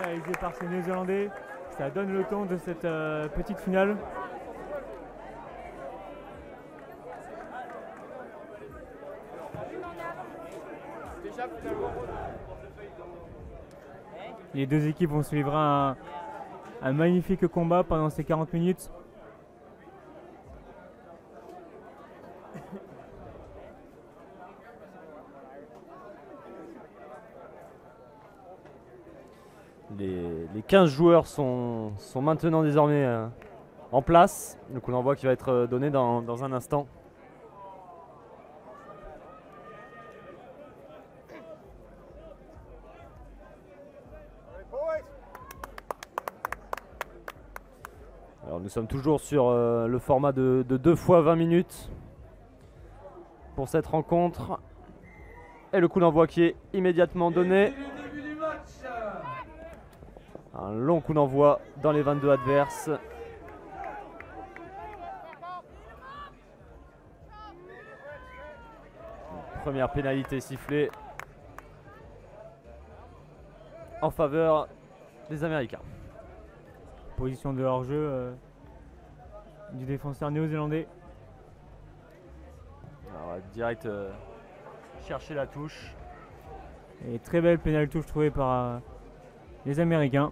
Réalisé par ces Néo-Zélandais, ça donne le ton de cette petite finale. Les deux équipes vont se livrer un magnifique combat pendant ces 40 minutes. Les 15 joueurs sont maintenant désormais en place. Le coup d'envoi qui va être donné dans un instant. Alors nous sommes toujours sur le format de 2 fois 20 minutes pour cette rencontre. Et le coup d'envoi qui est immédiatement donné. Un long coup d'envoi dans les 22 adverses. Première pénalité sifflée en faveur des Américains. Position de hors-jeu du défenseur néo-zélandais. Alors direct chercher la touche. Et très belle pénale touche trouvée par les Américains.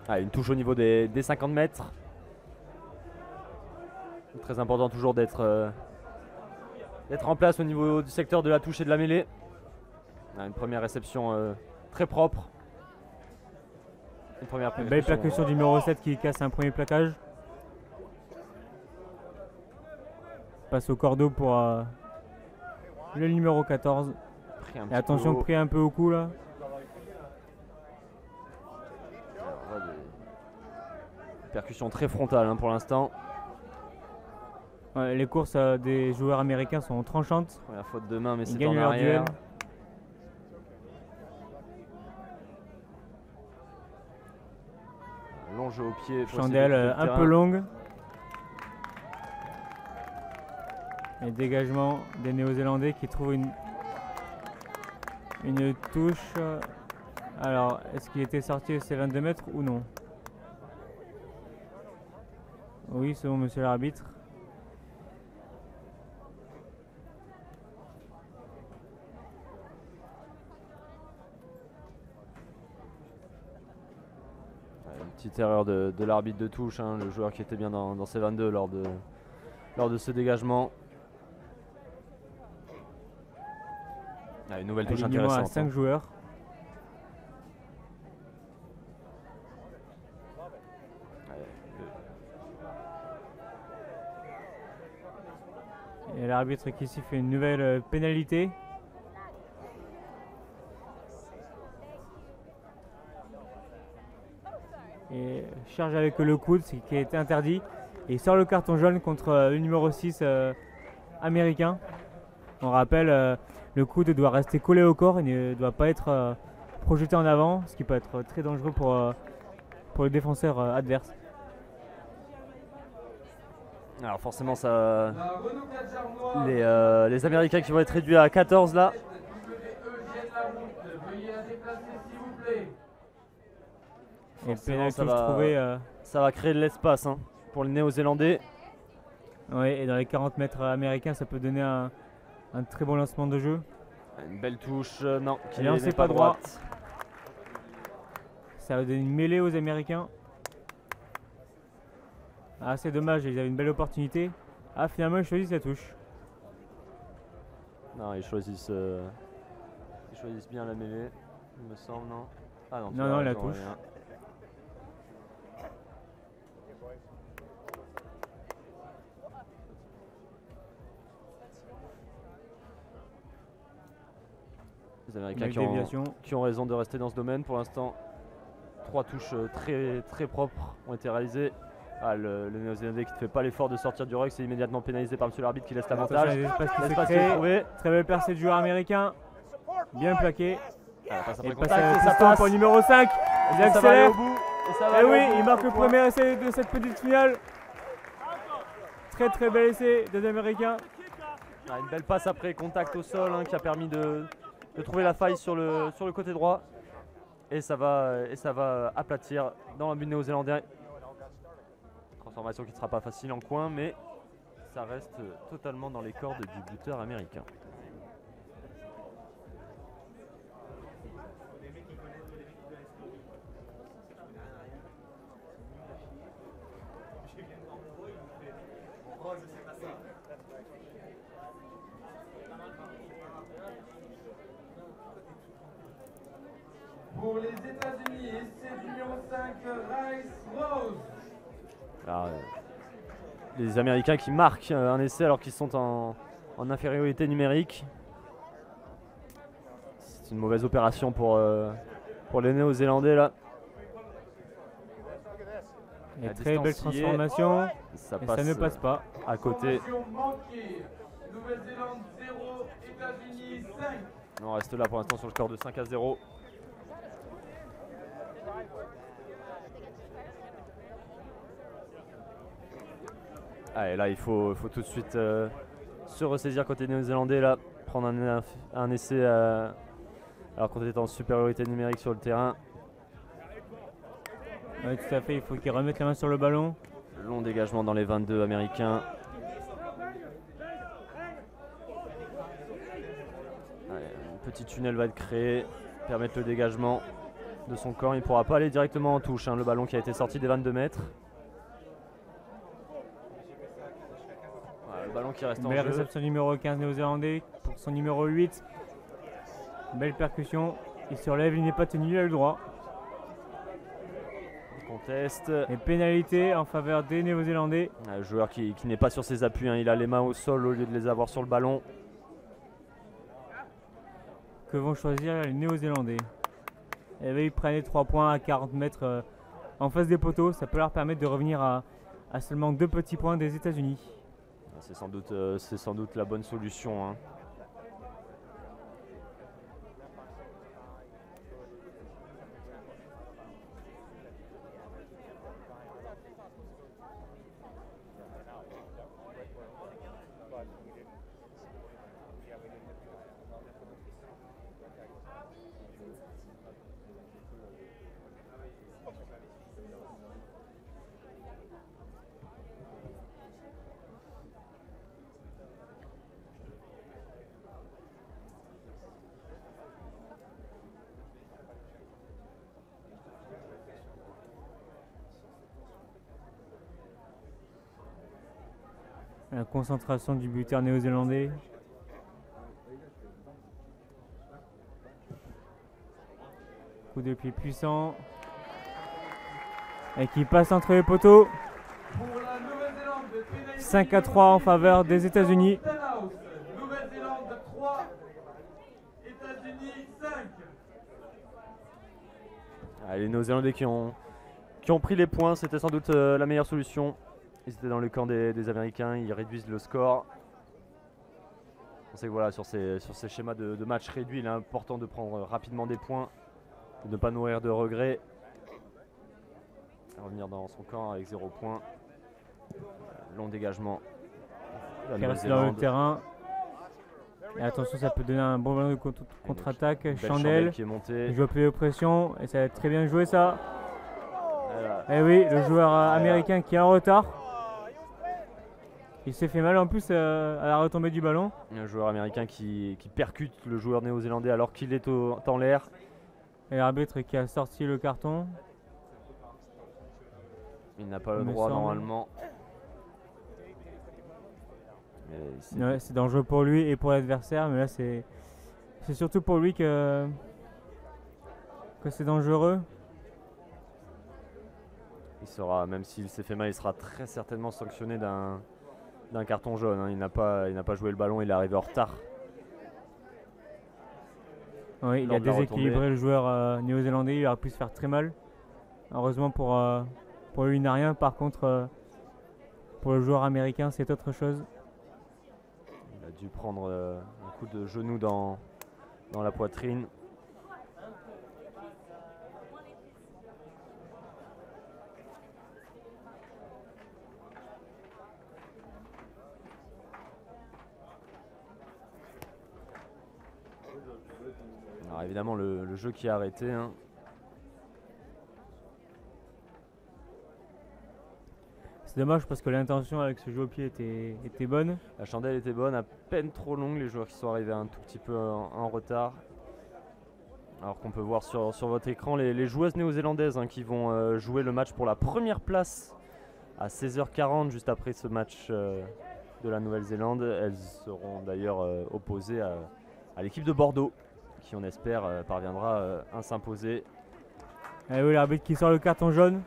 Ah, une touche au niveau des 50 mètres. Très important toujours d'être en place au niveau du secteur de la touche et de la mêlée. Une première réception très propre. Une première belle percussion du numéro 7 qui casse un premier plaquage. Passe au cordeau pour le numéro 14. Et attention, pris un peu au cou là. Percussion très frontale pour l'instant. Ouais, les courses des joueurs américains sont tranchantes. Première faute de main, mais c'est gagnent en leur arrière. duel. Long jeu au pied. Chandelle un peu longue. Et dégagement des Néo-Zélandais qui trouvent une touche. Alors, est-ce qu'il était sorti de ces 22 mètres ou non? Oui, c'est bon, monsieur l'arbitre. Une petite erreur de l'arbitre de touche, le joueur qui était bien dans ses 22 lors de ce dégagement. Une nouvelle touche Alignement intéressante. à 5 joueurs. Et l'arbitre qui ici fait une nouvelle pénalité. Et charge avec le coude, ce qui a été interdit. Et il sort le carton jaune contre le numéro 6 américain. On rappelle, le coude doit rester collé au corps et ne doit pas être projeté en avant, ce qui peut être très dangereux pour le défenseur adverse. Alors forcément ça, les Américains qui vont être réduits à 14 là. Et pénal touche trouvé. Ça va créer de l'espace pour les Néo-Zélandais. Oui, et dans les 40 mètres américains, ça peut donner un très bon lancement de jeu. Une belle touche, non, qui n'est pas droite. Ça va donner une mêlée aux Américains. Ah, c'est dommage, ils avaient une belle opportunité. Ah, finalement, ils choisissent la touche. Non, ils choisissent bien la mêlée, il me semble, non? Ah non, Non, la touche. Rien. Les Américains qui ont raison de rester dans ce domaine. Pour l'instant, 3 touches très propres ont été réalisées. Ah, le Néo-Zélandais qui ne fait pas l'effort de sortir du ruck, c'est immédiatement pénalisé par monsieur l'arbitre qui laisse l'avantage. Très belle percée du joueur américain. Bien plaqué. Et ça passe pour le numéro 5. Il accélère. Et oui, il marque le premier essai de cette petite finale. Très bel essai des Américains. Ah, une belle passe après contact au sol qui a permis de trouver la faille sur le côté droit. Et ça va aplatir dans le but néo-zélandais. Transformation qui ne sera pas facile en coin, mais ça reste totalement dans les cordes du buteur américain. Pour les États-Unis, essai numéro 5, Rice Rose. Alors, les Américains qui marquent un essai alors qu'ils sont en infériorité numérique. C'est une mauvaise opération pour les Néo-Zélandais là. Et très belle transformation. Ça ne passe pas. À côté. Nouvelle-Zélande 0, États-Unis 5. On reste là pour l'instant sur le score de 5-0. Ah, et là il faut tout de suite se ressaisir côté néo-zélandais là, prendre un essai alors qu'on est en supériorité numérique sur le terrain. Oui, tout à fait, il faut qu'il remette la main sur le ballon. Long dégagement dans les 22 américains. Allez, un petit tunnel va être créé, permettre le dégagement de son corps. Il ne pourra pas aller directement en touche, le ballon qui a été sorti des 22 mètres. Le ballon qui reste en jeu. Belle réception numéro 15 néo-zélandais pour son numéro 8. Belle percussion. Il se relève, il n'est pas tenu, il a le droit. Conteste. Et pénalité en faveur des néo-zélandais. Le joueur qui n'est pas sur ses appuis, il a les mains au sol au lieu de les avoir sur le ballon. Que vont choisir les néo-zélandais? Et bien, ils prennent les 3 points à 40 mètres en face des poteaux. Ça peut leur permettre de revenir à seulement 2 petits points des États-Unis. C'est sans doute la bonne solution. La concentration du buteur néo-zélandais. Coup de pied puissant. Et qui passe entre les poteaux. 5-3 en faveur des États-Unis. Nouvelle-Zélande 3, États-Unis 5. Les Néo-Zélandais qui ont pris les points, c'était sans doute la meilleure solution. Ils étaient dans le camp des Américains, ils réduisent le score. On sait que voilà, sur ces schémas de match réduits, il est important de prendre rapidement des points, de ne pas nourrir de regrets. Revenir dans son camp avec 0 points. Long dégagement. Qui reste dans le terrain. Et attention, ça peut donner un bon ballon de contre-attaque. Chandelle qui est montée. Il joue plus de pression et ça va être très bien joué ça. Et oui, le joueur américain qui est en retard. Il s'est fait mal en plus à la retombée du ballon. Un joueur américain qui percute le joueur néo-zélandais alors qu'il est en l'air. Et l'arbitre qui a sorti le carton. Il n'a pas le droit normalement. Ouais, c'est dangereux pour lui et pour l'adversaire, mais là c'est surtout pour lui que c'est dangereux. Il sera, même s'il s'est fait mal, il sera très certainement sanctionné d'un carton jaune. Hein. Il n'a pas joué le ballon, il est arrivé en retard. Oui, il a déséquilibré le joueur néo-zélandais, il aurait pu se faire très mal. Heureusement pour lui, il n'a rien. Par contre, pour le joueur américain, c'est autre chose. Il a dû prendre un coup de genou dans la poitrine. Alors évidemment le jeu qui a arrêté. Hein. C'est dommage parce que l'intention avec ce jeu au pied était bonne. La chandelle était bonne, à peine trop longue, les joueurs qui sont arrivés un tout petit peu en retard. Alors qu'on peut voir sur votre écran les joueuses néo-zélandaises qui vont jouer le match pour la première place à 16h40 juste après ce match de la Nouvelle-Zélande. Elles seront d'ailleurs opposées à l'équipe de Bordeaux qui on espère parviendra à s'imposer. Et oui, l'arbitre qui sort le carton jaune.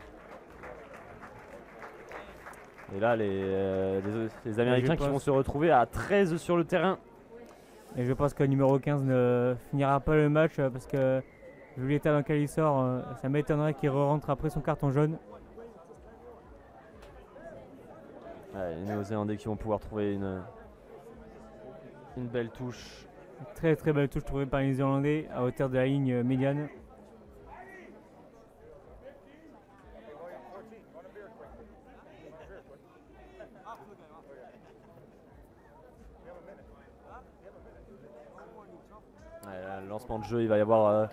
Et là les Américains qui vont se retrouver à 13 sur le terrain. Et je pense que le numéro 15 ne finira pas le match parce que vu l'état dans lequel il sort, ça m'étonnerait qu'il rentre après son carton jaune. Ouais, les Néo-Zélandais qui vont pouvoir trouver une belle touche. Très très belle touche trouvée par les Néo-Zélandais à hauteur de la ligne médiane. Ouais, là, le lancement de jeu, il va y avoir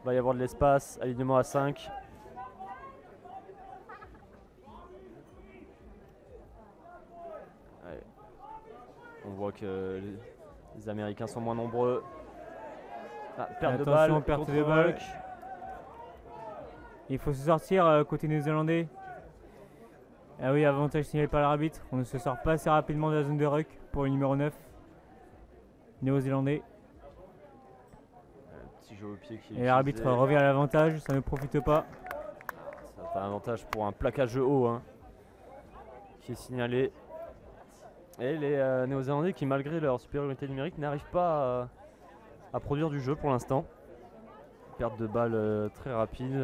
de l'espace, alignement à 5. Ouais. On voit que les Américains sont moins nombreux. Ah, perte de balle, perte de balle. Il faut se sortir côté néo-zélandais. Ah oui, avantage signalé par l'arbitre. On ne se sort pas assez rapidement de la zone de ruck pour le numéro 9 néo-zélandais. Petit jeu au pied qui et l'arbitre revient à l'avantage, ça ne profite pas. C'est un avantage pour un plaquage haut qui est signalé. Et les Néo-Zélandais qui, malgré leur supériorité numérique, n'arrivent pas à produire du jeu pour l'instant. Perte de balle très rapide.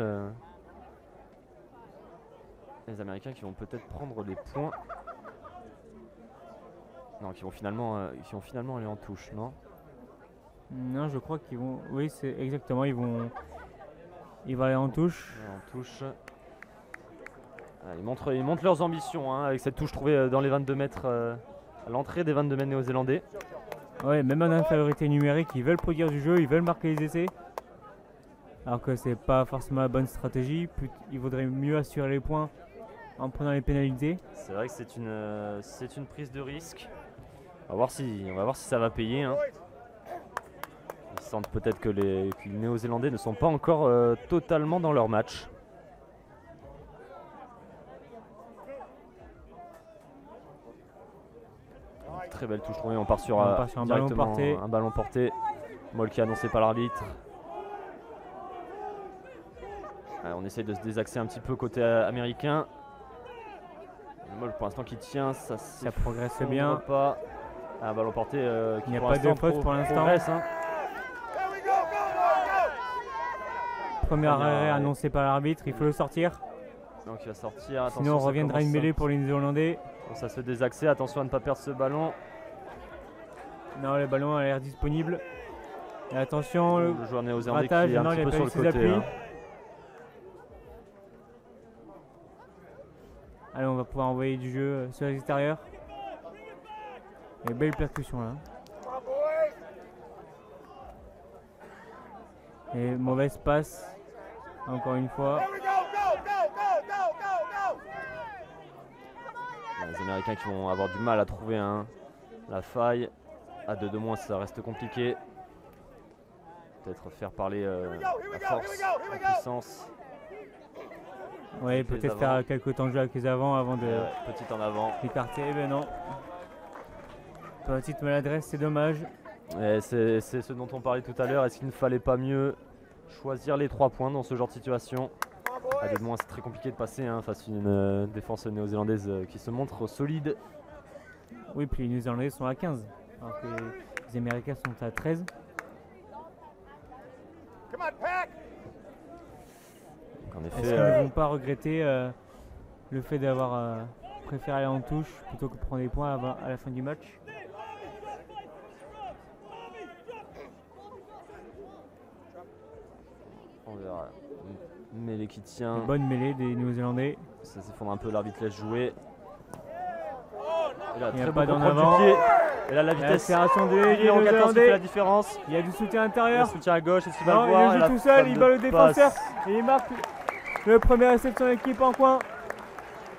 Les Américains qui vont peut-être prendre des points. Non, qui vont finalement aller en touche, non? Non, je crois qu'ils vont. Oui, c'est exactement. Ils vont aller en touche. En touche. Ils montrent leurs ambitions avec cette touche trouvée dans les 22 mètres, à l'entrée des 22 mètres néo-zélandais. Ouais, même en infériorité numérique, ils veulent produire du jeu, ils veulent marquer les essais. Alors que c'est pas forcément la bonne stratégie. Il vaudrait mieux assurer les points en prenant les pénalités. C'est vrai que c'est une prise de risque. On va voir si ça va payer. Ils sentent peut-être que les Néo-Zélandais ne sont pas encore totalement dans leur match. Très belle touche trouvée, on part sur un ballon porté. Un ballon porté. Moll qui est annoncé par l'arbitre. On essaie de se désaxer un petit peu côté américain. Moll pour l'instant qui tient, ça progresse bien. Pas. Un ballon porté qui il n'y a pas de faute pour l'instant. Premier arrêt annoncé par l'arbitre, il faut le sortir. Donc il va sortir. Sinon on reviendra une mêlée pour les Néo-Zélandais. Bon, ça se fait désaxer, attention à ne pas perdre ce ballon. Non, le ballon a l'air disponible. Et attention, le joueur néo-zélandais qui est un petit peu sur le côté. Allez, on va pouvoir envoyer du jeu sur l'extérieur. Et belle percussion là. Et mauvaise passe. Encore une fois. Les Américains qui vont avoir du mal à trouver la faille. À 2 de moins, ça reste compliqué. Peut-être faire parler la force, la puissance. Oui, peut-être faire quelques temps de jeu avec les avant de petit en avant. écarter, mais non. Petite maladresse, c'est dommage. Et c'est ce dont on parlait tout à l'heure. Est-ce qu'il ne fallait pas mieux choisir les 3 points dans ce genre de situation? À des moments, c'est très compliqué de passer face à une défense néo-zélandaise qui se montre solide. Oui, puis les Néo-Zélandais sont à 15, alors que les Américains sont à 13. Donc, en Est-ce effet, qu'ils ne vont pas regretter le fait d'avoir préféré aller en touche plutôt que prendre des points à la fin du match? on verra. Mêlée qui tient. Une bonne mêlée des Néo-Zélandais. Ça s'effondre un peu, l'arbitre laisse jouer. Et là, Il n'y a très pas beau d'en contrôle avant. du pied. Et là, la vitesse. L'accélération des Numéro 14 qui fait la Néo-Zélandais. différence. Il y a du soutien Le intérieur. soutien à gauche, est-ce qu'il va Non, le voir? il Et le la joue tout seul, frappe il de bat le défenseur passe. et il marque le premier essai de son équipe en coin.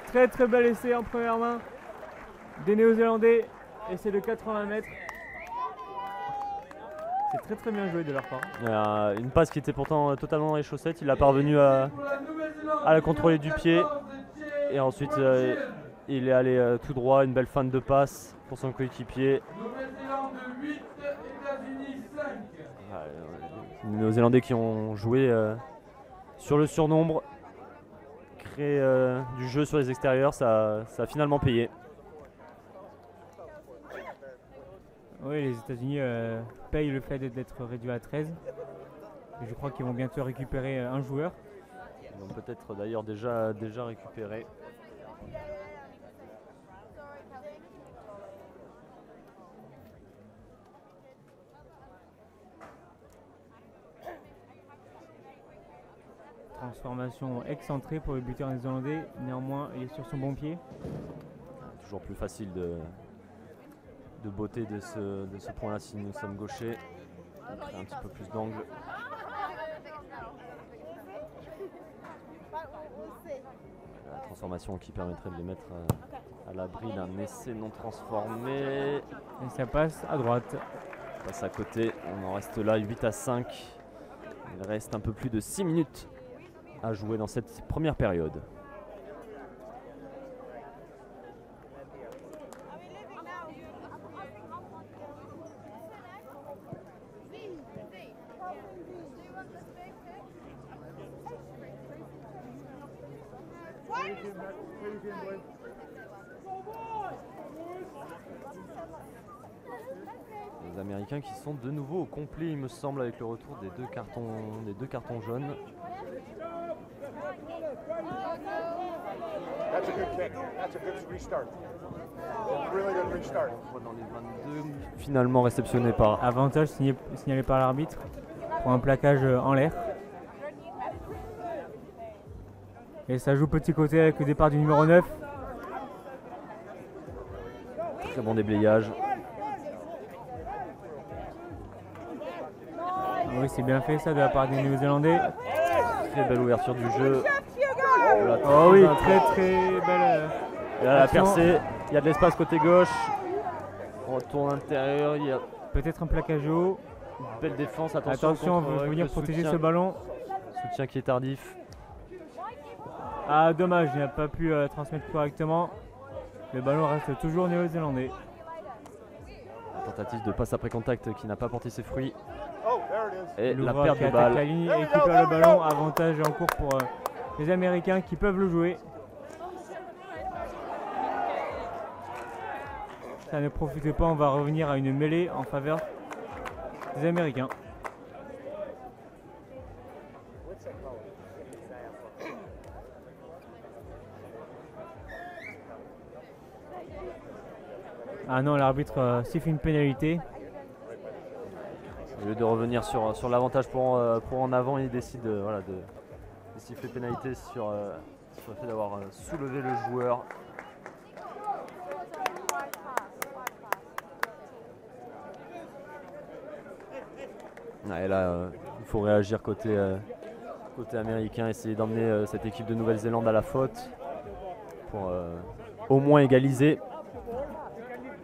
Très très bel essai en première main des Néo-Zélandais. Essai de 80 mètres. C'est très très bien joué de leur part. Une passe qui était pourtant totalement dans les chaussettes. Il a parvenu à la contrôler du pied. Et ensuite, il est allé tout droit. Une belle fin de passe pour son coéquipier. Nouvelle-Zélande 8, États-Unis 5. Les Néo-Zélandais qui ont joué sur le surnombre, créé du jeu sur les extérieurs, ça a finalement payé. Oui, les États-Unis payent le fait d'être réduits à 13. Et je crois qu'ils vont bientôt récupérer un joueur. Ils vont peut-être d'ailleurs déjà récupéré. Transformation excentrée pour le buteur néo-zélandais. Néanmoins, il est sur son bon pied. Toujours plus facile de beauté de ce point-là si nous sommes gauchers. On crée un petit peu plus d'angle. La transformation qui permettrait de les mettre à l'abri d'un essai non transformé. Et ça passe à droite. On passe à côté, on en reste là 8-5. Il reste un peu plus de 6 minutes à jouer dans cette première période. Les Américains qui sont de nouveau au complet, il me semble, avec le retour des deux cartons jaunes. That's a good kick. That's a good restart. Really good restart. On voit dans les 22 finalement réceptionnés par Avantage signalé par l'arbitre pour un plaquage en l'air. Et ça joue petit côté avec le départ du numéro 9. très bon déblayage. Oui, c'est bien fait ça de la part des Néo-Zélandais. Très belle ouverture du jeu. Oh oui, très très belle. Et là, la action. percée, il y a de l'espace côté gauche. On retourne intérieur, il y a Peut-être un plaquage haut. une belle défense. Attention, On veut venir le protéger soutien. ce ballon. Soutien qui est tardif. Ah, dommage, il n'a pas pu transmettre correctement. Le ballon reste toujours néo-zélandais. La tentative de passe après contact qui n'a pas porté ses fruits. Oh, there it is. Et la Louvra perte qui de attaque la balle. ligne et récupère le ballon. Avantage en cours pour les Américains qui peuvent le jouer. Ça ne profite pas, on va revenir à une mêlée en faveur des Américains. Ah non, l'arbitre siffle une pénalité. Au lieu de revenir sur l'avantage pour en avant, il décide voilà, de siffler pénalité sur le fait d'avoir soulevé le joueur. Ah, et là, il faut réagir côté américain, essayer d'emmener cette équipe de Nouvelle-Zélande à la faute pour au moins égaliser.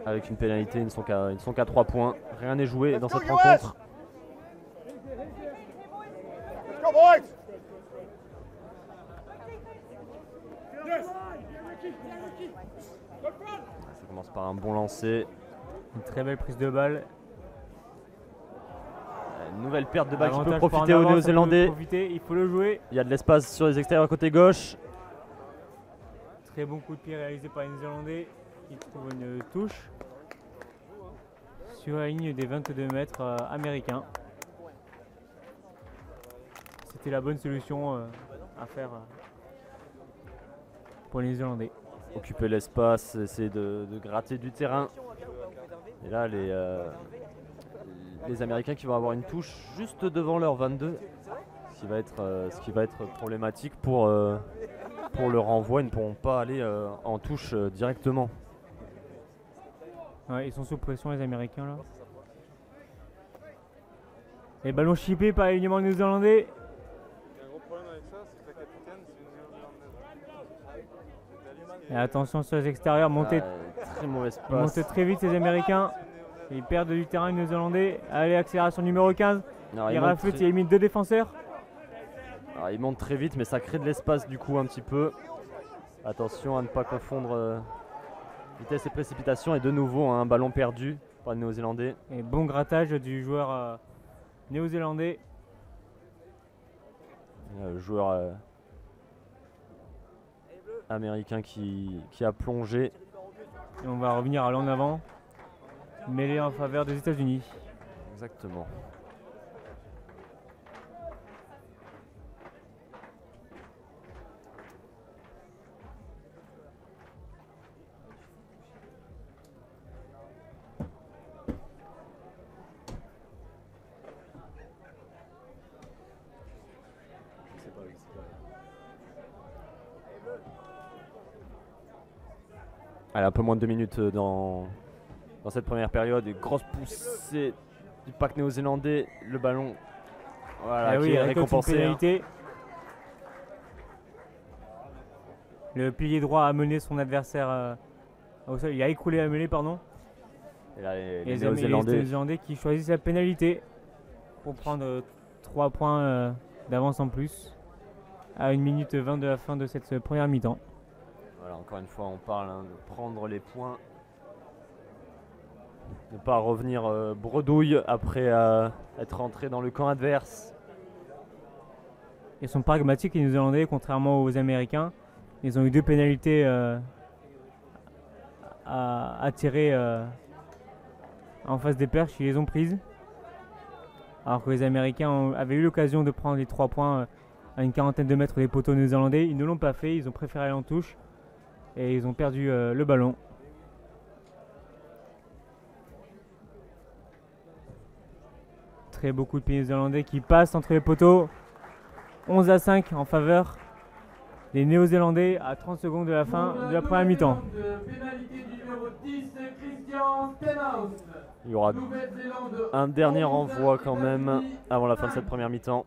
Avec une pénalité, ils ne sont qu'à 3 points. Rien n'est joué dans cette rencontre. Let's go, boys. Ça commence par un bon lancer. Une très belle prise de balle. Une nouvelle perte de balle qui peut Avantage pour profiter en aux avant, ça peut Néo-Zélandais. profiter, il faut le jouer. Il y a de l'espace sur les extérieurs côté gauche. Très bon coup de pied réalisé par les Néo-Zélandais qui trouve une touche sur la ligne des 22 mètres américains. C'était la bonne solution à faire pour les Néo-Zélandais. Occuper l'espace, essayer de gratter du terrain. Et là, les Américains qui vont avoir une touche juste devant leur 22, ce qui va être problématique pour le renvoi. Ils ne pourront pas aller en touche directement. Ouais, ils sont sous pression les Américains là. Les ballons chippés par l'alignement néo-zélandais. Il y a un gros problème avec ça, c'est que la capitaine, c'est une néo-zélandaise. Et attention sur les extérieurs, montez, Très mauvaise ils montent passe. très vite les Américains. Ils perdent du terrain les néo-zélandais. Allez, accélération numéro 15. Alors, Il monte rafute, très- il élimine 2 défenseurs. alors, il monte très vite, mais ça crée de l'espace du coup un petit peu. Attention à ne pas confondre vitesse et précipitation. Et de nouveau, un ballon perdu par les Néo-Zélandais. Et bon grattage du joueur néo-zélandais. Le joueur américain qui a plongé. Et on va revenir à l'en avant. Mêlée en faveur des États-Unis. Exactement. Allez, un peu moins de 2 minutes dans cette première période. Une grosse poussée du pack néo-zélandais. Le ballon voilà, Eh qui oui, est récolte une récompensé. Hein. pénalité. Le pilier droit a mené son adversaire au sol. Il a écroulé la mêlée, pardon. Et là, Et les les Néo-Zélandais. Néo-Zélandais qui choisissent la pénalité pour prendre 3 points d'avance en plus à 1 minute 20 de la fin de cette première mi-temps. Voilà, encore une fois, on parle de prendre les points. Ne pas revenir bredouille après être rentré dans le camp adverse. Ils sont pragmatiques les Néo-Zélandais, contrairement aux Américains. Ils ont eu 2 pénalités à tirer en face des perches, ils les ont prises. Alors que les Américains avaient eu l'occasion de prendre les 3 points à une quarantaine de mètres des poteaux néo-zélandais. Ils ne l'ont pas fait, ils ont préféré aller en touche et ils ont perdu le ballon. Très beaucoup de pieds néo-zélandais qui passent entre les poteaux. 11-5 en faveur des Néo-Zélandais à 30 secondes de la fin de la première mi-temps. Pénalité du numéro 10, Christian Stenhouse. Il y aura Nouvelle-Zélande. un dernier 11, renvoi quand même États-Unis, avant la fin de 5. cette première mi-temps.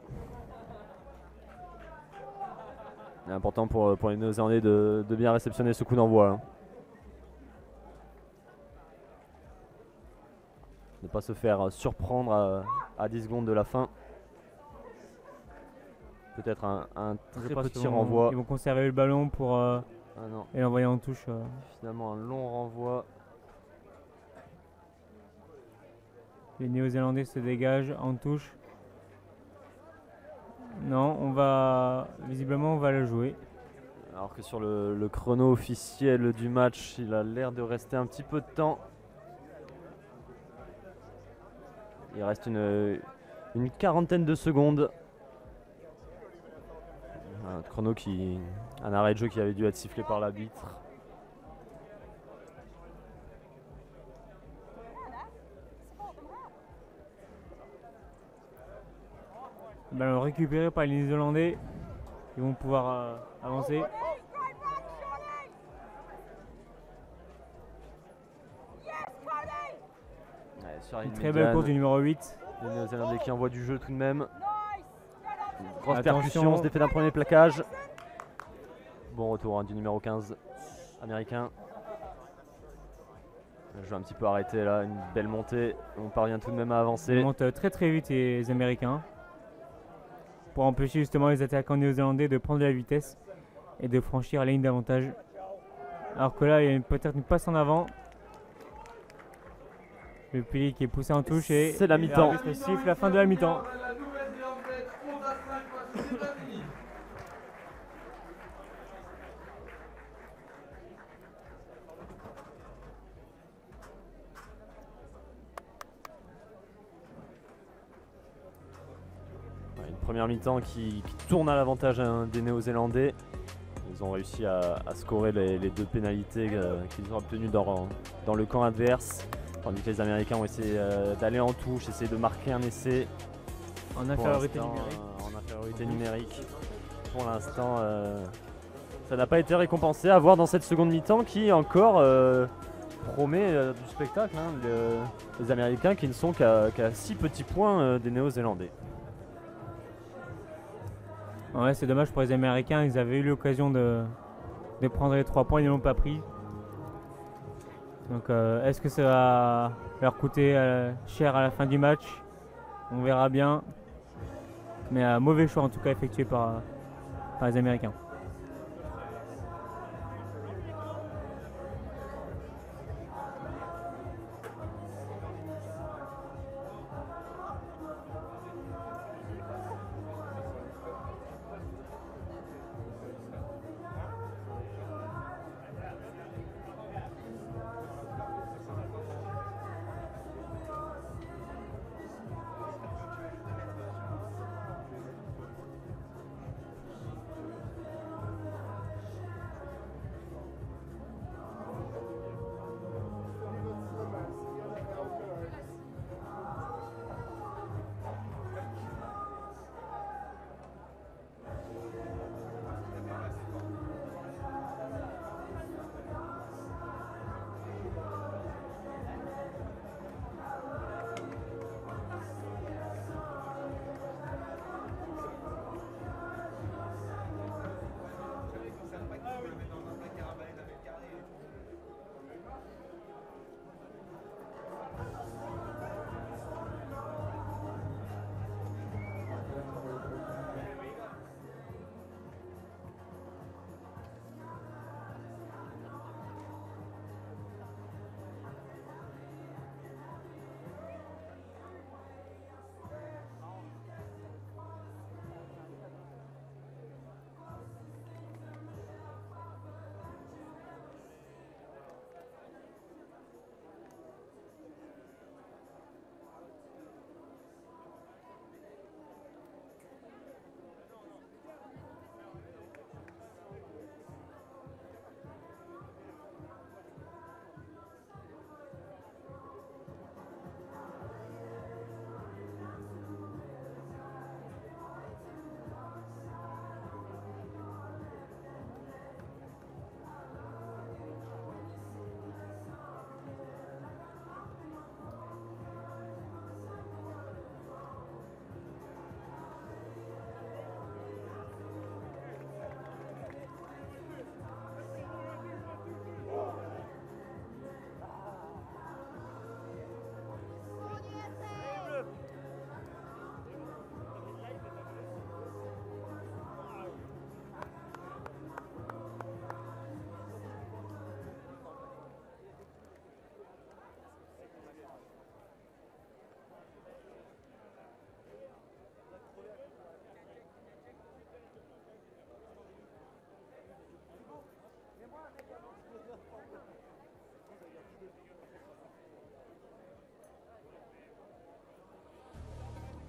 C'est important pour les Néo-Zélandais de bien réceptionner ce coup d'envoi. Hein. Ne pas se faire surprendre à 10 secondes de la fin. Peut-être un Je très pense petit qu'ils vont- renvoi. Ils vont conserver le ballon pour Ah non, et l'envoyer en touche. finalement un long renvoi. Les Néo-Zélandais se dégagent en touche. Non, visiblement on va le jouer. Alors que sur le chrono officiel du match, il a l'air de rester un petit peu de temps. Il reste une quarantaine de secondes. Un arrêt de jeu qui avait dû être sifflé par l'arbitre. Ballon récupéré par les Néo-Zélandais. Ils vont pouvoir avancer. Ouais, sur la Une ligne très belle médiane, course du numéro 8. les Néo-Zélandais qui envoient du jeu tout de même. Une grosse Attention. percussion, on se défait d'un premier plaquage. Bon retour hein, du numéro 15 américain. Le jeu un petit peu arrêté là, une belle montée. On parvient tout de même à Ils avancer. montent très très vite les Américains. Pour empêcher justement les attaquants néo-zélandais de prendre de la vitesse et de franchir la ligne d'avantage. Alors que là, il y a peut-être une passe en avant. Le pilier qui est poussé en touche et c'est la mi-temps. l'arbitre siffle la fin de la mi-temps. La Nouvelle-Zélande mène 11 à 5 face aux États-Unis. Ouais, une première mi-temps qui tourne à l'avantage des Néo-Zélandais. Ils ont réussi à scorer les 2 pénalités qu'ils ont obtenues dans le camp adverse. Tandis que les Américains ont essayé d'aller en touche, essayer de marquer un essai. En infériorité Pour l'instant, numérique. En infériorité numérique. Pour l'instant, ça n'a pas été récompensé. À voir dans cette seconde mi-temps qui encore promet du spectacle. Hein. Les Américains qui ne sont qu'à 6 petits points des Néo-Zélandais. Ouais, c'est dommage pour les Américains, ils avaient eu l'occasion de prendre les 3 points, ils ne l'ont pas pris. Donc est-ce que ça va leur coûter cher à la fin du match? On verra bien. Mais un mauvais choix en tout cas effectué par les Américains.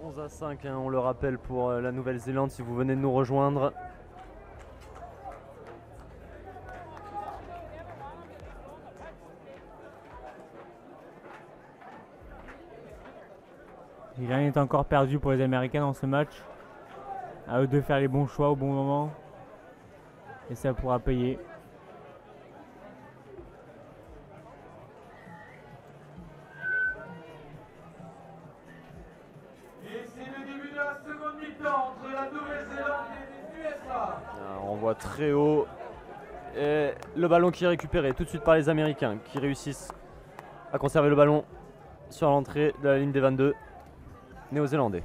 « 11 à 5, hein, on le rappelle pour la Nouvelle-Zélande si vous venez de nous rejoindre. Rien n'est encore perdu pour les Américains dans ce match. À eux de faire les bons choix au bon moment. Et ça pourra payer. Et c'est le début de la seconde mi-temps entre la Nouvelle-Zélande et les USA. On voit très haut. Et le ballon qui est récupéré tout de suite par les Américains qui réussissent à conserver le ballon sur l'entrée de la ligne des 22 néo-zélandais.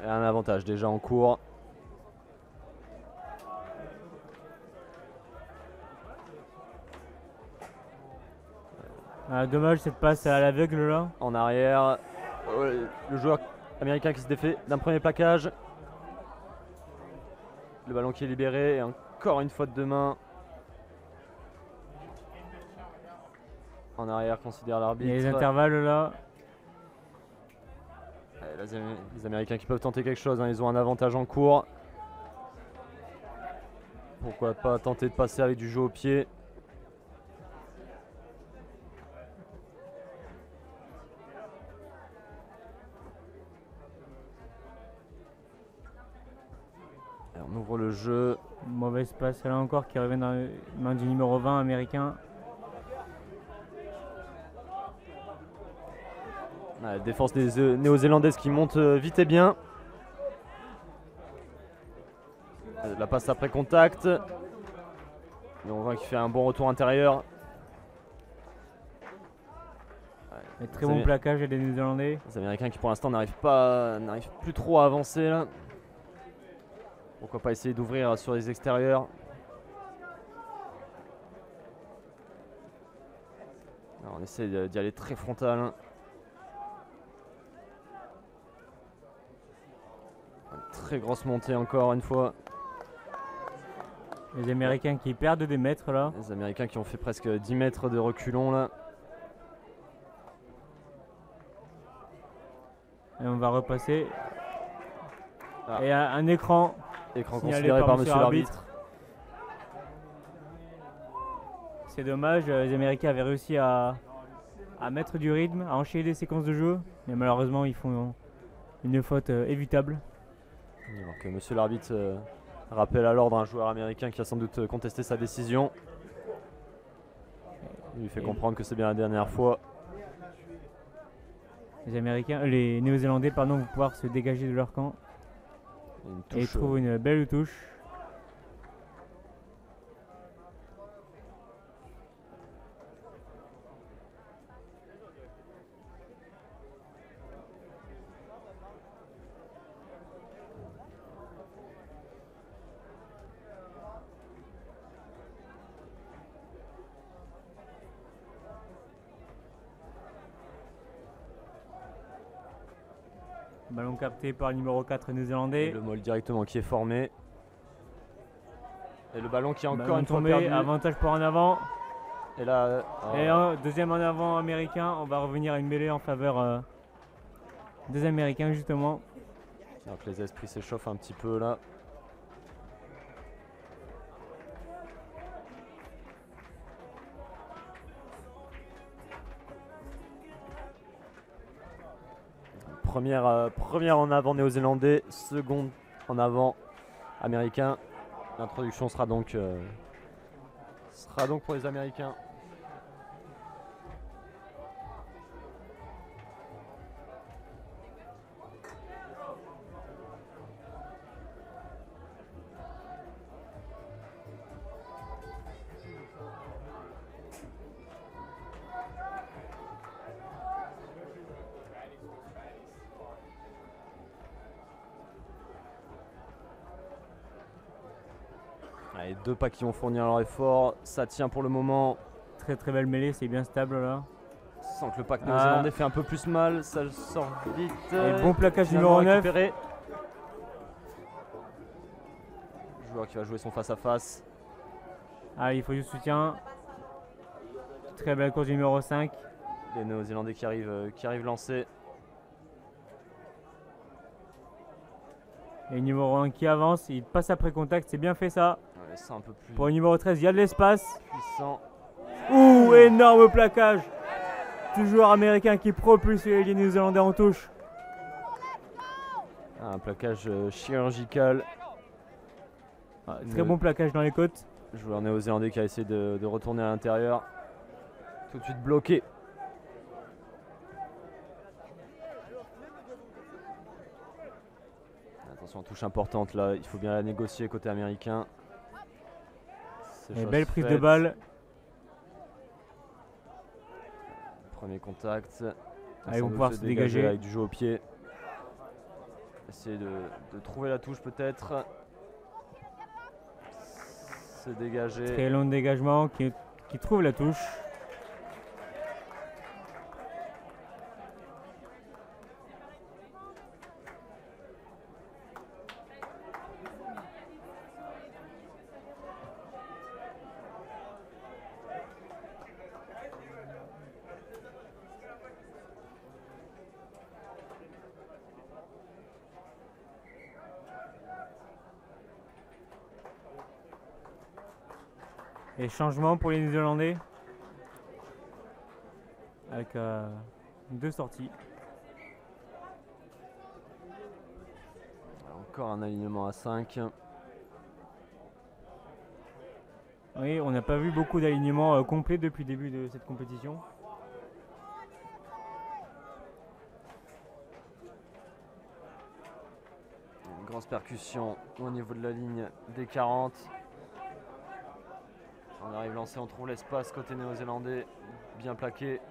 Et un avantage déjà en cours. Ah, dommage cette passe à l'aveugle là. En arrière, le joueur américain qui se défait d'un premier plaquage. Le ballon qui est libéré et encore une faute de main. En arrière, considère Il y a l'arbitre. les intervalles là. Les Américains qui peuvent tenter quelque chose, hein, ils ont un avantage en cours. Pourquoi pas tenter de passer avec du jeu au pied. Et on ouvre le jeu. Mauvaise passe là encore qui revient dans les mains du numéro 20 américain. La défense des Néo-Zélandaises qui monte vite et bien. La passe après contact. Et on voit qu'il fait un bon retour intérieur. Et très bon plaquage des Néo-Zélandais. Les Américains qui pour l'instant n'arrivent plus trop à avancer là. Pourquoi pas essayer d'ouvrir sur les extérieurs. Alors on essaie d'y aller très frontal. Hein. Une très grosse montée encore une fois. Les Américains qui perdent des mètres là. Les Américains qui ont fait presque 10 mètres de reculons là. Et on va repasser. Ah. Et un écran. Écran signalé considéré par monsieur l'arbitre. C'est dommage, les Américains avaient réussi à mettre du rythme, à enchaîner des séquences de jeu. Mais malheureusement ils font une faute évitable. Alors que monsieur l'arbitre rappelle à l'ordre un joueur américain qui a sans doute contesté sa décision. Il lui fait comprendre que c'est bien la dernière fois. Les Néo-Zélandais vont pouvoir se dégager de leur camp. Et ils trouvent une belle touche. Ballon capté par le numéro 4 néo-zélandais. Et le maul directement qui est formé. Et le ballon qui est encore Ballon une fois tombé, perdu. avantage pour en avant. Et là, Et un deuxième en avant américain. On va revenir à une mêlée en faveur des Américains justement. donc les esprits s'échauffent un petit peu là. Première en avant néo-zélandais, seconde en avant américain. L'introduction sera donc pour les Américains. Allez, deux pas qui vont fournir leur effort, ça tient pour le moment. Très très belle mêlée, c'est bien stable là. Sans que le pack néo-zélandais fait un peu plus mal, ça sort vite. Et bon plaquage Finalement numéro 9. récupéré. Le joueur qui va jouer son face-à-face. Ah, il faut du soutien. Très belle course du numéro 5. Les Néo-Zélandais qui arrivent lancés. Et le numéro 1 qui avance, il passe après contact, c'est bien fait ça. Ouais, c'est un peu plus Pour le numéro 13, il y a de l'espace. puissant. Ouh, énorme plaquage. Du joueur américain qui propulse les Néo-Zélandais en touche. Un plaquage chirurgical. Ah, très bon plaquage dans les côtes. Joueur néo-zélandais qui a essayé de retourner à l'intérieur. Tout de suite bloqué. Attention, touche importante là, il faut bien la négocier côté américain. C'est Et chose belle prise de faite. balle. Premier contact. Allez, Sans vous doute pouvoir se dégager. avec du jeu au pied. Essayer de trouver la touche peut-être. Se dégager. Très long dégagement qui trouve la touche. Et changement pour les Néo-Zélandais. Avec 2 sorties. Encore un alignement à 5. Oui, on n'a pas vu beaucoup d'alignements complets depuis le début de cette compétition. Une grosse percussion au niveau de la ligne des 40. On arrive lancé, on trouve l'espace côté néo-zélandais, bien plaqué.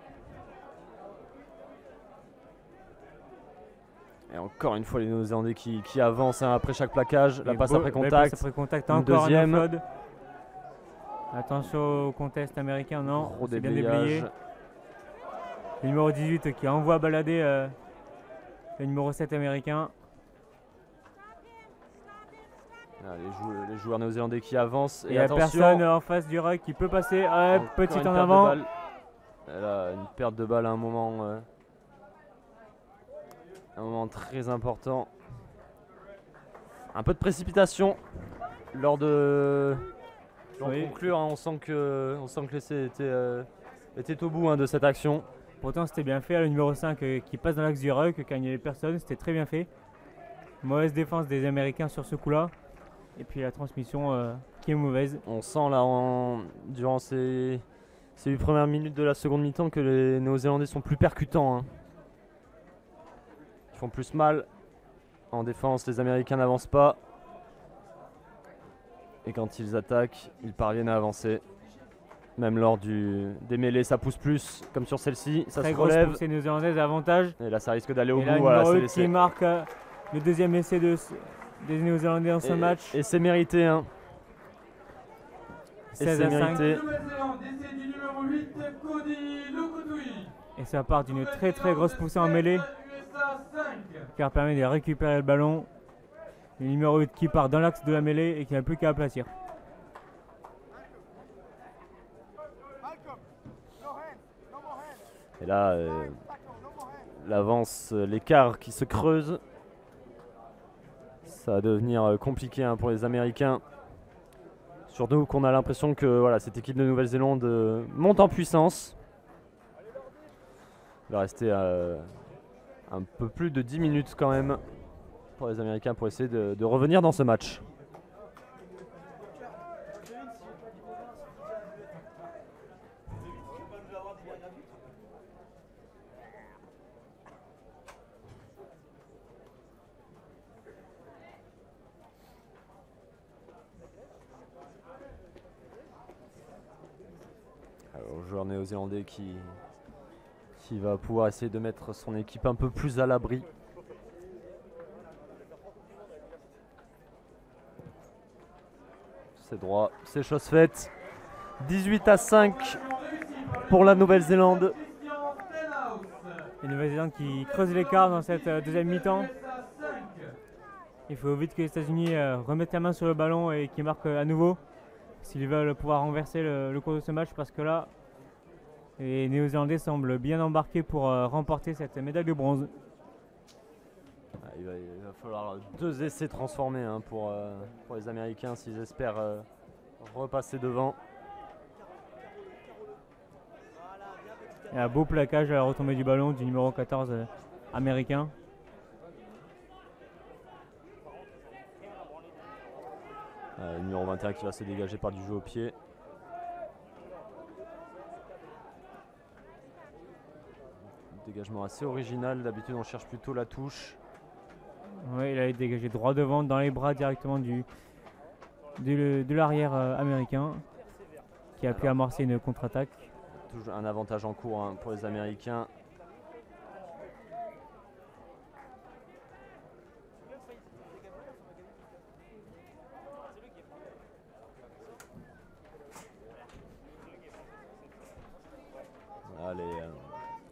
Et encore une fois les néo-zélandais qui avancent hein, après chaque plaquage. La passe après Belle contact. passe après contact, Une encore deuxième. un no-flood. Attention au contest américain, non, Gros c'est bien déblayage. déblayé. Le numéro 18 qui envoie balader le numéro 7 américain. Ah, les joueurs néo-zélandais qui avancent. Et il n'y a attention, personne en face du ruck qui peut passer. Ouais, encore petite une en perte de avant. balle. Et là, une perte de balle à un moment très important. Un peu de précipitation lors de Oui. conclure. Hein, on sent que l'essai était au bout hein, de cette action. Pourtant c'était bien fait, le numéro 5 qui passe dans l'axe du ruck quand il n'y avait personne, c'était très bien fait. Mauvaise défense des Américains sur ce coup-là. Et puis la transmission qui est mauvaise. On sent là durant ces 8 premières minutes de la seconde mi-temps que les Néo-Zélandais sont plus percutants. Hein. Ils font plus mal. En défense, les Américains n'avancent pas. Et quand ils attaquent, ils parviennent à avancer. Même lors des mêlées, ça pousse plus, comme sur celle-ci. Ça Très se grosse relève. poussée néo-zélandaise, avantage. Et là, ça risque d'aller au Et là, bout. Voilà, numéro c'est 8 laissé. qui marque le deuxième essai des Néo-Zélandais dans ce match. Et c'est mérité. Hein. Et 16 c'est à 5. mérité. Nouvelle-Zélande, essai du numéro 8, Cody Lukutui. Et ça part d'une très grosse poussée en mêlée USA 5. qui leur permet de récupérer le ballon. Le numéro 8 qui part dans l'axe de la mêlée et qui n'a plus qu'à aplatir. Et là, l'avance, l'écart qui se creuse. Ça va devenir compliqué hein, pour les Américains. Surtout qu'on a l'impression que voilà, cette équipe de Nouvelle-Zélande monte en puissance. Il va rester un peu plus de 10 minutes quand même pour les Américains pour essayer de revenir dans ce match. Alors, le joueur néo-zélandais qui va pouvoir essayer de mettre son équipe un peu plus à l'abri. C'est droit, c'est chose faite. 18 à 5 pour la Nouvelle-Zélande. La Nouvelle-Zélande qui creuse l'écart dans cette deuxième mi-temps. Il faut vite que les États-Unis remettent la main sur le ballon et qu'ils marquent à nouveau s'ils veulent pouvoir renverser le cours de ce match, parce que là, les Néo-Zélandais semblent bien embarqués pour remporter cette médaille de bronze. Il va falloir 2 essais transformés hein, pour les Américains s'ils espèrent repasser devant. Et un beau plaquage à la retombée du ballon du numéro 14 américain. Le numéro 21 qui va se dégager par du jeu au pied. Dégagement assez original, d'habitude on cherche plutôt la touche. Oui, il a dégagé droit devant dans les bras directement de l'arrière américain qui a pu amorcer une contre-attaque. Toujours un avantage en cours hein, pour les Américains. Là,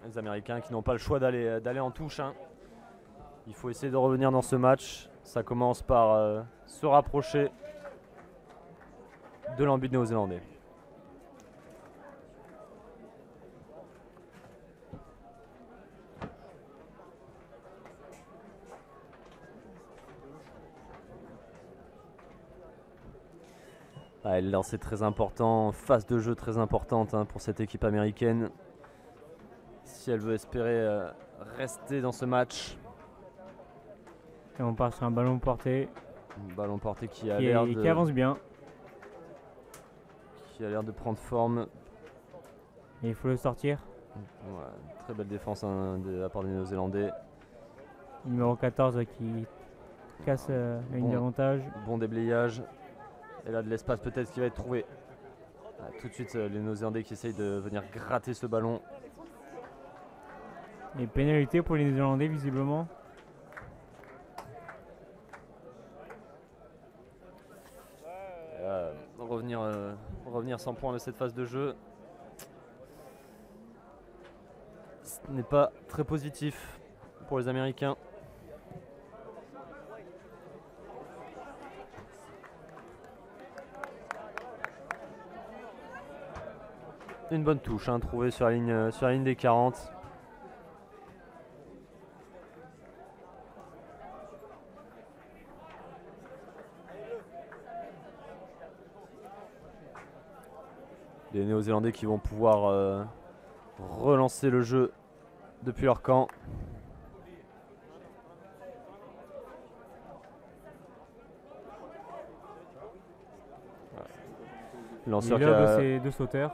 les Américains qui n'ont pas le choix d'aller en touche. Hein. Il faut essayer de revenir dans ce match. Ça commence par se rapprocher de l'embut néo-zélandais. Ah, le lancer très important, phase de jeu très importante hein, pour cette équipe américaine. Si elle veut espérer rester dans ce match. Et on part sur un ballon porté Un ballon porté qui qui avance bien. Qui a l'air de prendre forme. Et il faut le sortir. Ouais, très belle défense hein, de la part des Néo-Zélandais. Numéro 14 qui casse la ligne Bon. d'avantage. Bon déblayage. Et là de l'espace peut-être qui va être trouvé. Ah, tout de suite les Néo-Zélandais qui essayent de venir gratter ce ballon. Et pénalité pour les Néo-Zélandais visiblement. Revenir sans point de cette phase de jeu. Ce n'est pas très positif pour les Américains. Une bonne touche hein, trouvée sur la ligne des 40. Les Néo-Zélandais qui vont pouvoir relancer le jeu depuis leur camp. Lanceur Il lobe ses deux sauteurs.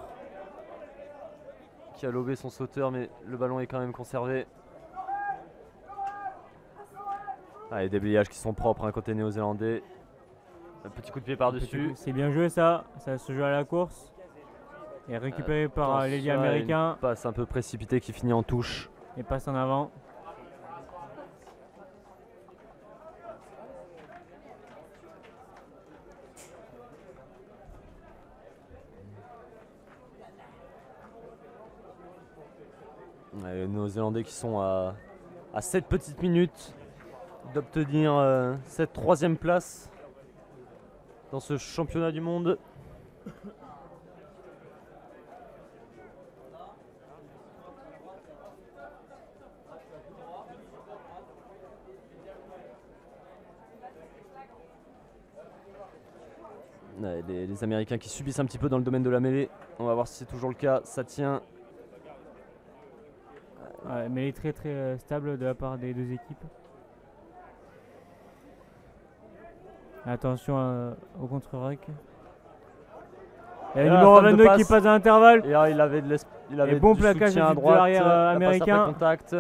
qui a lobé son sauteur, mais le ballon est quand même conservé. Ah, les déblayages qui sont propres hein, côté néo-zélandais. Un petit coup de pied par-dessus. C'est bien joué ça se joue à la course. Et récupéré par l'ailier Attention, américain. une passe un peu précipitée qui finit en touche. Et passe en avant. Les Néo-Zélandais qui sont à 7 petites minutes d'obtenir cette 3e place dans ce championnat du monde. Ouais, les Américains qui subissent un petit peu dans le domaine de la mêlée. On va voir si c'est toujours le cas. Ça tient. Ouais, mais il est très très stable de la part des deux équipes. Attention au contre-rack. Et le là, numéro faute de 22 qui passe. passe à l'intervalle. Et là, il avait, il avait Et bon du plaquage soutien à de droite. l'arrière, La passe américain. après contact.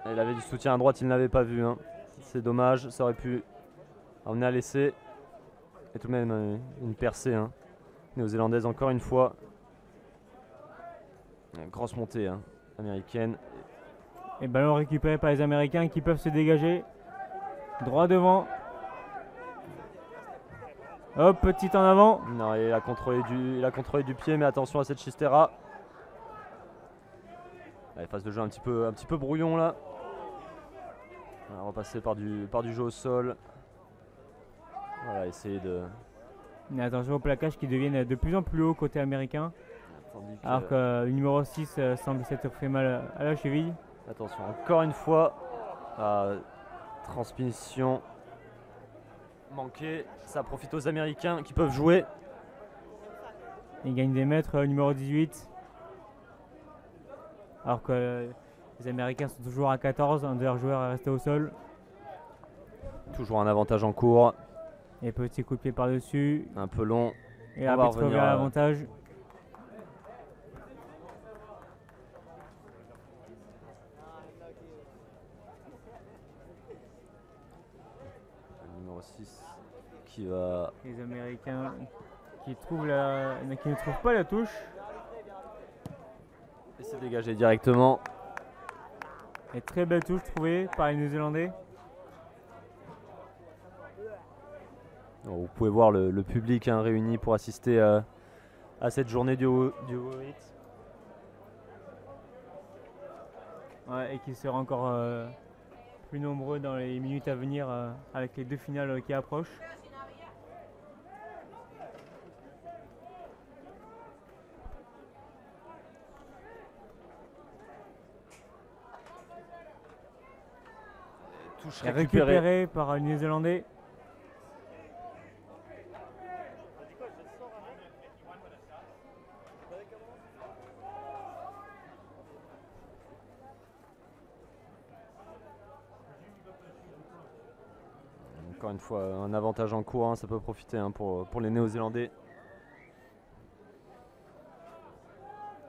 Il avait du soutien à droite, il ne l'avait pas vu. Hein. C'est dommage, ça aurait pu emmener à l'essai. Et tout de même une percée hein. Néo-zélandaise encore une fois. Une grosse montée hein, américaine. Et ballon récupéré par les Américains qui peuvent se dégager. Droit devant. Hop, petit en avant. Non, il a contrôlé du pied, mais attention à cette Chistera. Allez, phase de jeu un petit peu brouillon là. On va repasser par du jeu au sol. Voilà, essayer de. Mais attention au plaquage qui deviennent de plus en plus haut côté américain. Tandis que- Alors que le numéro 6 semble s'être fait mal à la cheville. Attention, encore une fois. Transmission manquée. Ça profite aux Américains qui peuvent jouer. Il gagne des mètres, numéro 18. Alors que les Américains sont toujours à 14, un de leurs joueurs est resté au sol. Toujours un avantage en cours. Et petit coup de pied par-dessus. Un peu long. Et On va l'arbitre revenir revient à à- l'avantage. Le numéro 6 qui va. Les Américains qui ne trouvent pas la touche. Et s'est dégagé directement. Et très belle touche trouvée par les Néo-Zélandais. Alors, vous pouvez voir le public hein, réuni pour assister à cette journée du haut hit. Ouais, et qui sera encore plus nombreux dans les minutes à venir avec les deux finales qui approchent. Touche Et récupérée. récupéré par les Néo-Zélandais. Encore une fois, un avantage en cours, hein, ça peut profiter hein, pour les Néo-Zélandais.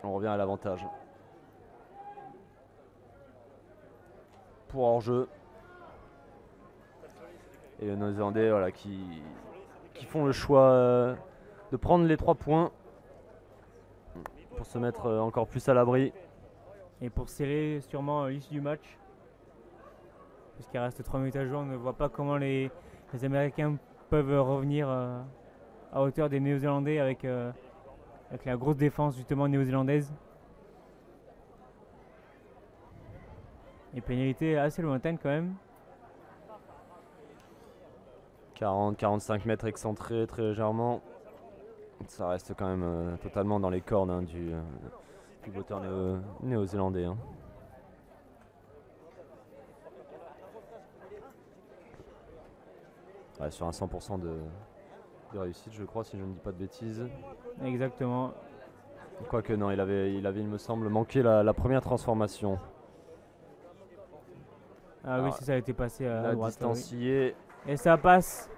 On revient à l'avantage. Pour hors-jeu. Et les Néo-Zélandais voilà, qui font le choix de prendre les 3 points pour se mettre encore plus à l'abri. Et pour sceller sûrement l'issue du match. Puisqu'il reste 3 minutes à jouer, on ne voit pas comment les Américains peuvent revenir à hauteur des Néo-Zélandais avec la grosse défense justement néo-zélandaise. Et pénalité assez lointaine quand même. 40-45 mètres excentrés très légèrement. Ça reste quand même totalement dans les cordes hein, du botteur néo-zélandais. Hein. Ouais, sur un 100% de réussite, je crois, si je ne dis pas de bêtises. Exactement. Quoique non, il avait, il me semble, manqué la première transformation. Ah oui, ça a été passé à droite. Distancié. Oui. Et ça passe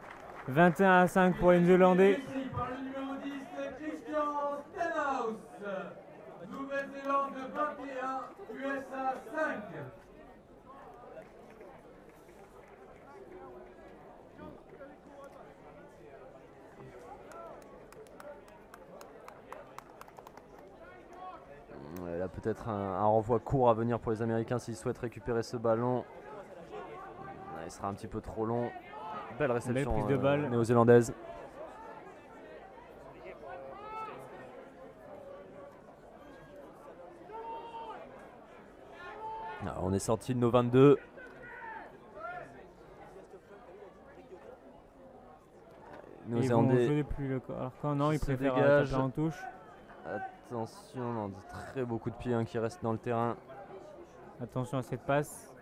21-5 pour les Néo-Zélandais. Par le numéro 10, Christian Stenhouse. Nouvelle-Zélande 21, USA 5. Là peut-être un renvoi court à venir pour les Américains s'ils souhaitent récupérer ce ballon. Il sera un petit peu trop long. Belle réception prise de balle néo-zélandaise. Alors, on est sorti de nos 22. Ils vont jouer plus le corps. Alors quand non, ils préfèrent taper en touche. Attention, non, de très beaux coups de pied hein, qui restent dans le terrain. Attention à cette passe.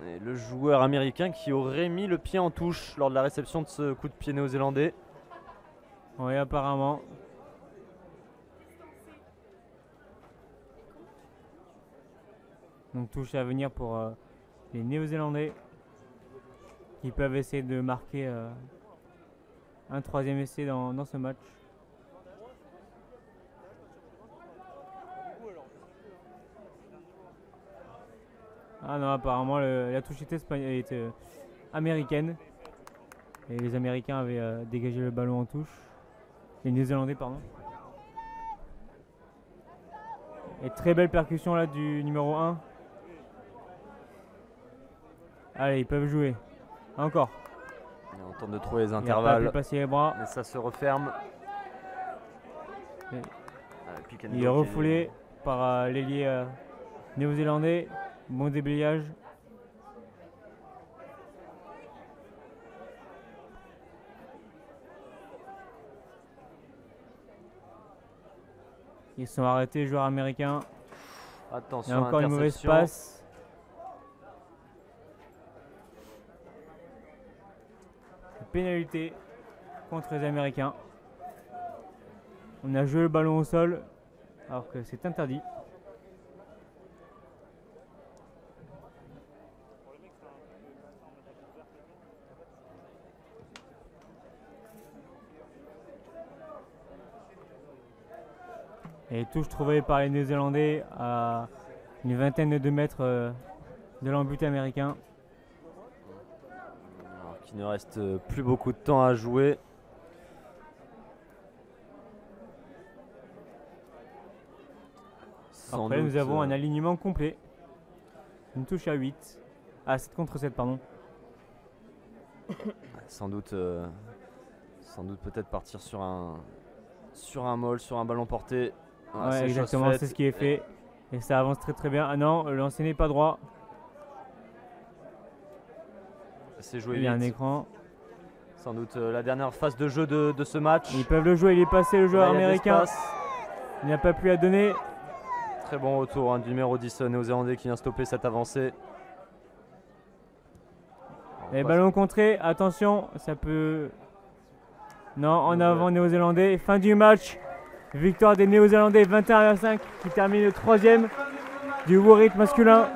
Et le joueur américain qui aurait mis le pied en touche lors de la réception de ce coup de pied néo-zélandais. Oui, apparemment. Donc touche à venir pour les Néo-Zélandais qui peuvent essayer de marquer un 3e essai dans ce match. Ah non, apparemment la touche était américaine. Et les Américains avaient dégagé le ballon en touche. Les Néo-Zélandais, pardon. Et très belle percussion là du numéro 1. Allez, ils peuvent jouer. Encore. Et on tente de trouver les Il n'a intervalles. pas pu passer les bras. Mais ça se referme. Il est refoulé par l'ailier néo-zélandais. Bon déblayage. Ils sont arrêtés, les joueurs américains. Attention, Il y a encore une mauvaise interception. passe. Pénalité contre les Américains. On a joué le ballon au sol alors que c'est interdit. Et touche trouvée par les Néo-Zélandais à une vingtaine de mètres de l'embut américain. Alors qu'il ne reste plus beaucoup de temps à jouer. Après, nous avons un alignement complet. Une touche à 8. Ah, 7 contre 7, pardon. Sans doute peut-être partir sur un molle, sur un ballon porté. Ah, ouais, exactement, c'est ce qui est fait. Et ça avance très très bien. Ah non, le lancer n'est pas droit. C'est joué Il y a un vite. écran. Sans doute la dernière phase de jeu de ce match. Ils peuvent le jouer, il est passé le joueur Là, il y a de américain. l'espace. Il n'a pas pu la donner. Très bon retour hein, du numéro 10 néo-zélandais qui vient stopper cette avancée. Et ballon contré, attention, ça peut... Non, en avant néo-zélandais. Fin du match. Victoire des Néo-Zélandais 21-5 qui termine le 3e du World masculin.